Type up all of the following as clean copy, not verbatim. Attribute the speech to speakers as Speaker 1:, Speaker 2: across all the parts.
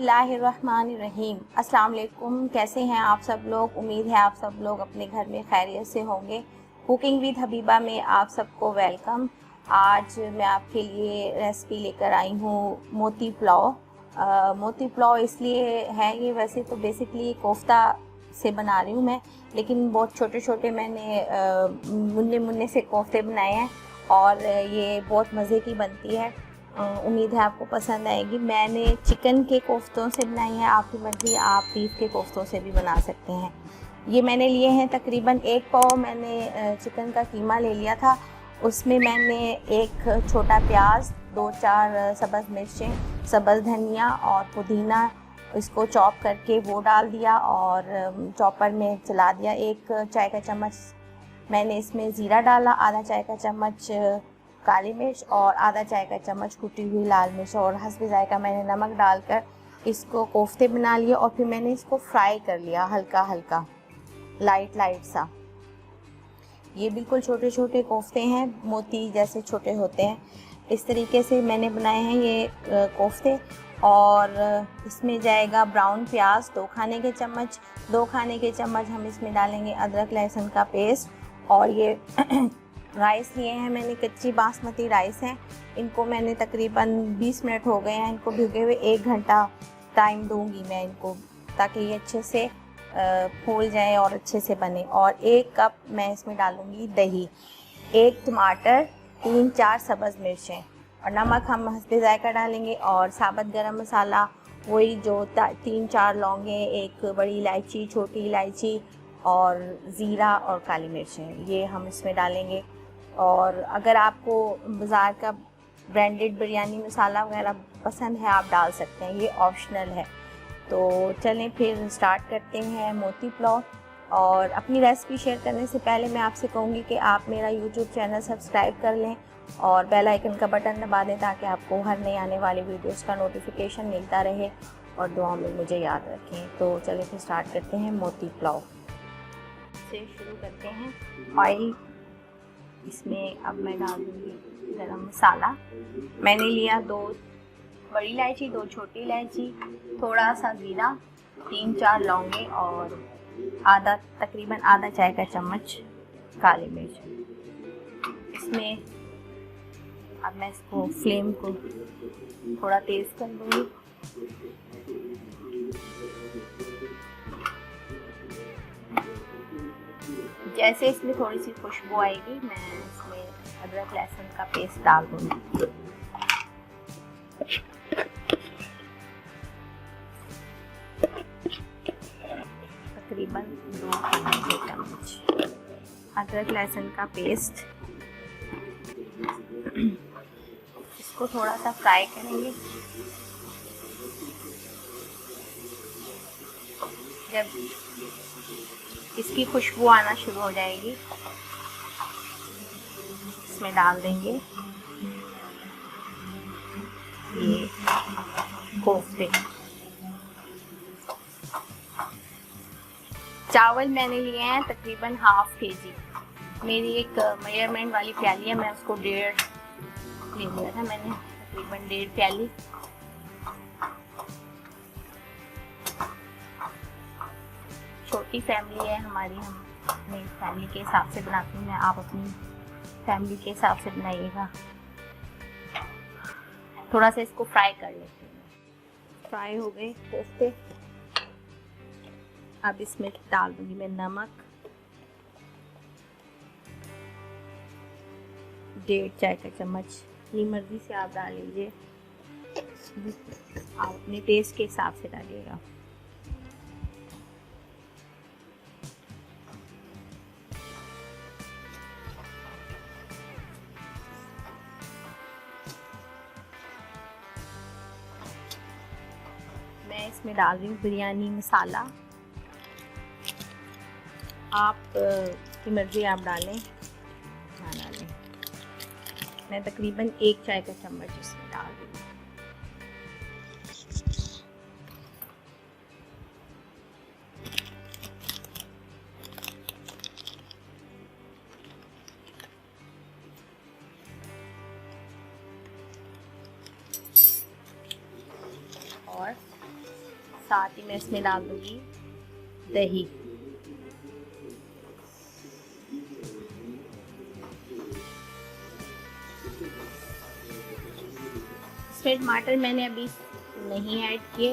Speaker 1: बिस्मिल्लाहिर्रहमानिर्रहीम। अस्सलाम वालेकुम। कैसे हैं आप सब लोग? उम्मीद है आप सब लोग अपने घर में खैरियत से होंगे। कुकिंग विद हबीबा में आप सबको वेलकम। आज मैं आपके लिए रेसिपी लेकर आई हूँ मोती पुलाव। मोती पुलाव इसलिए है, ये वैसे तो बेसिकली कोफ्ता से बना रही हूँ मैं, लेकिन बहुत छोटे छोटे मैंने मुन्ने मुन्ने से कोफ्ते बनाए हैं और ये बहुत मज़े की बनती है। उम्मीद है आपको पसंद आएगी। मैंने चिकन के कोफ्तों से बनाई है, आपकी मर्ज़ी, आप बीफ के कोफ्तों से भी बना सकते हैं। ये मैंने लिए हैं तकरीबन 1 पाव मैंने चिकन का कीमा ले लिया था। उसमें मैंने एक छोटा प्याज, 2-4 सब्ज़ मिर्चें, सब्ज़ धनिया और पुदीना इसको चॉप करके वो डाल दिया और चॉपर में चला दिया। 1 चाय का चम्मच मैंने इसमें ज़ीरा डाला, आधा चाय का चम्मच काली मिर्च और आधा चाय का चम्मच कुटी हुई लाल मिर्च और हस्बे जायका मैंने नमक डालकर इसको कोफ्ते बना लिए और फिर मैंने इसको फ्राई कर लिया हल्का हल्का, लाइट सा। ये बिल्कुल छोटे छोटे कोफ्ते हैं, मोती जैसे छोटे होते हैं। इस तरीके से मैंने बनाए हैं ये कोफ्ते। और इसमें जाएगा ब्राउन प्याज 2 खाने के चम्मच, 2 खाने के चम्मच हम इसमें डालेंगे अदरक लहसुन का पेस्ट। और ये राइस लिए हैं मैंने, कच्ची बासमती राइस हैं। इनको मैंने तकरीबन 20 मिनट हो गए हैं इनको भिगे हुए। 1 घंटा टाइम दूंगी मैं इनको, ताकि ये अच्छे से फूल जाए और अच्छे से बने। और 1 कप मैं इसमें डालूंगी दही, 1 टमाटर, 3-4 सब्ज़ मिर्चें और नमक हम हस्बे जायका डालेंगे। और साबुत गरम मसाला वही जो 3-4 लौंगे, 1 बड़ी इलायची, छोटी इलायची और ज़ीरा और काली मिर्चें, ये हम इसमें डालेंगे। और अगर आपको बाज़ार का ब्रांडेड बिरयानी मसाला वगैरह पसंद है आप डाल सकते हैं, ये ऑप्शनल है। तो चलें फिर स्टार्ट करते हैं मोती पुलाव। और अपनी रेसिपी शेयर करने से पहले मैं आपसे कहूँगी कि आप मेरा यूट्यूब चैनल सब्सक्राइब कर लें और बेल आइकन का बटन दबा दें, ताकि आपको हर नई आने वाली वीडियोस का नोटिफिकेशन मिलता रहे। और दुआ में मुझे याद रखें। तो चलिए फिर स्टार्ट करते हैं मोती पुलाव से शुरू करते हैं। ऑयल, इसमें अब मैं डाल दूँगी गरम मसाला। मैंने लिया 2 बड़ी इलायची, 2 छोटी इलायची, थोड़ा सा ज़ीरा, 3-4 लौंगे और तकरीबन आधा चाय का चम्मच काली मिर्च। इसमें अब मैं इसको फ्लेम को थोड़ा तेज़ कर दूँगी। जैसे इसमें थोड़ी सी खुशबू आएगी मैं इसमें अदरक लहसुन का पेस्ट डाल दूँगी। तकरीबन 2 खाने के चम्मच अदरक लहसुन का पेस्ट। इसको थोड़ा सा फ्राई करेंगे। जब इसकी खुशबू आना शुरू हो जाएगी इसमें डाल देंगे ये कोफ्ते। चावल मैंने लिए हैं तकरीबन ½ kg। मेरी एक मेजरमेंट वाली प्याली है, मैं उसको 1.5 ले लिया था मैंने, तकरीबन 1.5 प्याली। छोटी फैमिली है हमारी, हम अपनी फैमिली के हिसाब से बनाती हैं, आप अपनी फैमिली के हिसाब से बनाइएगा। थोड़ा सा इसको फ्राई कर लेते हैं। फ्राई हो गए कोफ्ते। अब इसमें डाल दूंगी मैं नमक, 1.5 चाय का चम्मच, अपनी मर्ज़ी से आप डाल लीजिए, आप अपने टेस्ट के हिसाब से डालिएगा। मैं इसमें डाल रही हूँ बिरयानी मसाला, आप की मर्ज़ी आप डालें ना डालें। मैं तकरीबन 1 चाय का चम्मच इसमें डाल दूँगी। और साथ ही मैं इसमें डाल दूंगी दही। इसमें टमाटर मैंने अभी नहीं ऐड किए,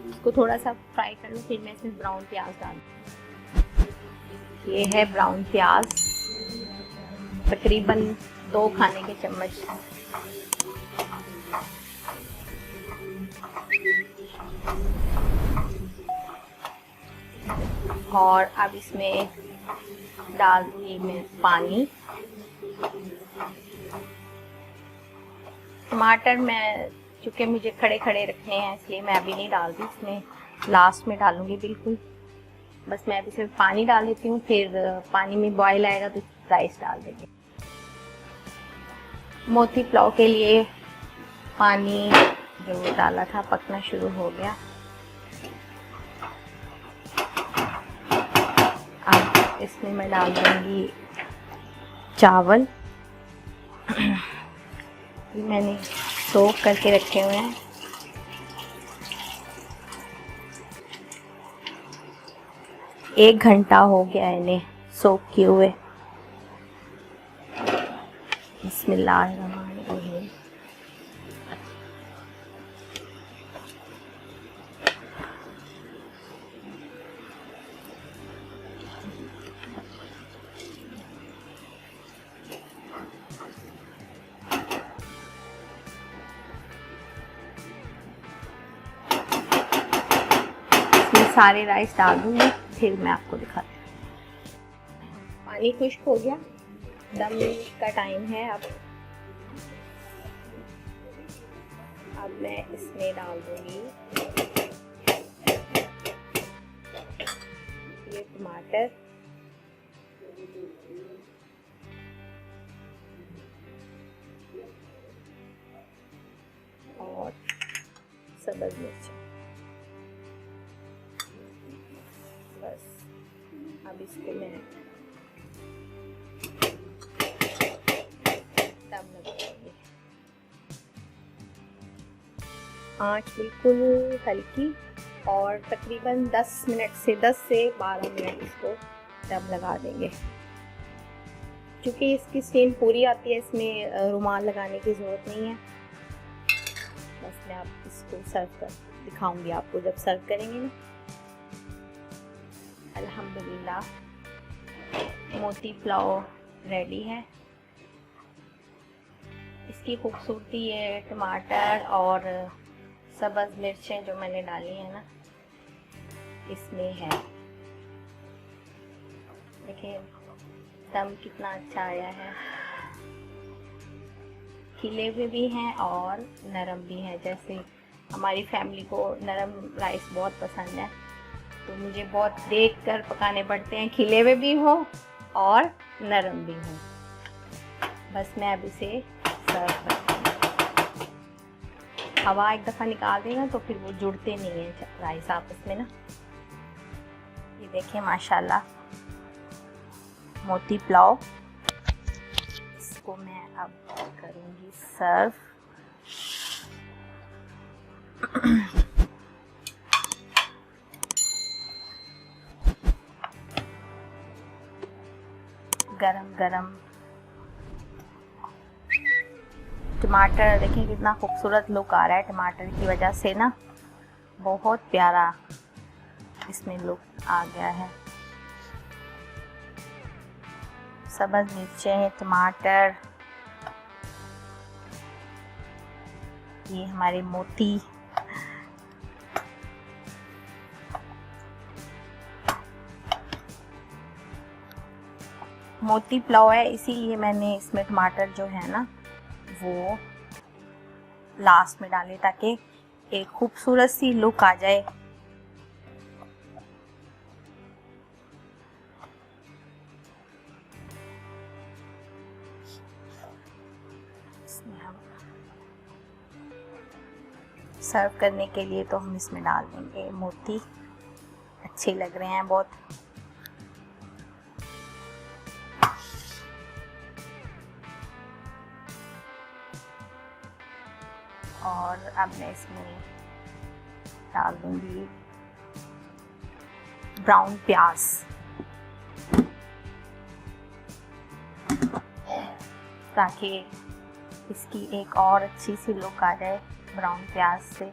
Speaker 1: इसको थोड़ा सा फ्राई कर लूँ, फिर मैं इसमें ब्राउन प्याज डाल दूँ। ये है ब्राउन प्याज, तकरीबन 2 खाने के चम्मच। और अब इसमें डाल दूँगी मैं पानी। टमाटर मैं चूँकि मुझे खड़े खड़े रखने हैं इसलिए मैं अभी नहीं डालती, इसमें लास्ट में डालूँगी बिल्कुल। बस मैं अभी सिर्फ पानी डाल देती हूँ, फिर पानी में बॉईल आएगा तो राइस डाल देंगे। मोती पुलाव के लिए पानी जो डाला था पकना शुरू हो गया। अब इसमें मैं डाल दूँगी चावल, मैंने सोक करके रखे हुए हैं। एक घंटा हो गया इन्हें सोक किए हुए। बिस्मिल्लाहिर्रहमानिर्रहीम। सारे राइस डाल दूंगी, फिर मैं आपको दिखाती हूँ। पानी खुश्क हो गया, दम का टाइम है। अब मैं इसमें डाल दूंगी ये टमाटर, और सब्ज़ मिर्च। बस अब इसको मैं दम लगाऊंगी। आँच बिल्कुल हल्की, और तकरीबन 10 से 12 मिनट इसको दम लगा देंगे। क्योंकि इसकी स्टीम पूरी आती है, इसमें रुमाल लगाने की ज़रूरत नहीं है। बस मैं आप इसको सर्व कर दिखाऊंगी आपको जब सर्व करेंगे ना। अल्हम्दुलिल्लाह मोती पुलाव रेडी है। इसकी खूबसूरती ये टमाटर और सब्ज़ मिर्चें जो मैंने डाली हैं ना इसमें है। देखिए दम कितना अच्छा आया है, खिले हुए भी हैं और नरम भी हैं। जैसे हमारी फैमिली को नरम राइस बहुत पसंद है, तो मुझे बहुत देख कर पकाने पड़ते हैं, खिले हुए भी हों और नरम भी हों। बस मैं अब इसे सर्व करती हूँ। हवा एक दफ़ा निकाल देना तो फिर वो जुड़ते नहीं हैं राइस आपस में ना। ये देखिए माशाल्लाह मोती पुलाव। इसको मैं अब करूँगी सर्व। गरम गरम टमाटर, देखिए कितना खूबसूरत लुक आ रहा है टमाटर की वजह से ना, बहुत प्यारा इसमें लुक आ गया है। सब्ज़ मिर्चें, टमाटर, ये हमारे मोती। मोती पुलाव है इसीलिए मैंने इसमें टमाटर जो है ना वो लास्ट में डाले ताकि एक खूबसूरत सी लुक आ जाए। सर्व करने के लिए तो हम इसमें डाल देंगे मोती। अच्छे लग रहे हैं बहुत। और अब मैं इसमें डाल दूँगी ब्राउन प्याज। ताकि इसकी एक और अच्छी सी लुक आ जाए ब्राउन प्याज से।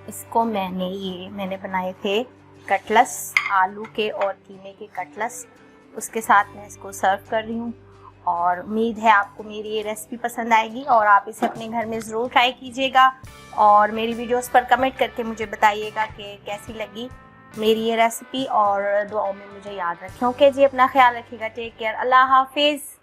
Speaker 1: इसको मैंने बनाए थे कटलेट्स, आलू के और कीमे के कटलेट्स, उसके साथ मैं इसको सर्व कर रही हूँ। और उम्मीद है आपको मेरी ये रेसिपी पसंद आएगी और आप इसे अपने घर में ज़रूर ट्राई कीजिएगा और मेरी वीडियोस पर कमेंट करके मुझे बताइएगा कि कैसी लगी मेरी ये रेसिपी, और दुआओं में मुझे याद रखें। ओके जी, अपना ख्याल रखिएगा। Take care. अल्लाह हाफिज़।